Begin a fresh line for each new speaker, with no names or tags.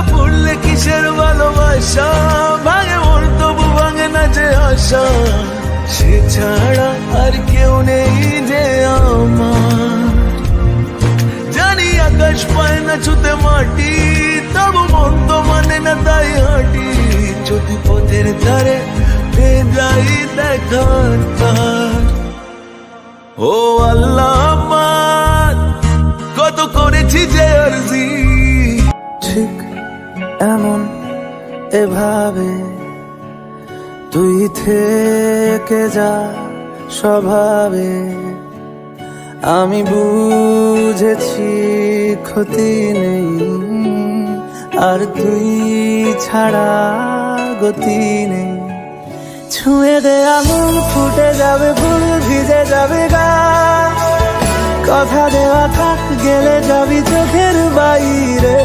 ফুললে কিসের ভালোবাসা, ভাঙে মন তবু ভাঙে না যে আশা, সে ছাড়া আর কেউ নেই যে আমার। জানি আকাশ পায় না ছুতে মাটি, তবু মন তো মানে না তাই হাঁটি। যদি পথের ধারে পেয়ে যাই দেখার তার, ও আল্লাহ আমার কত করেছি যে আরজি।
ঠিক এমন এভাবে তুই থেকে যা স্বভাবে, আমি বুঝেছি ক্ষতি নেই, আর তুই ছাড়া গতি নেই। ছুঁয়ে দে আঙুল ফুটে যাবে ফুল, ভিজে যাবে গা, কথা দেওয়া থাক গেলে যাবি চোখের বাইরে।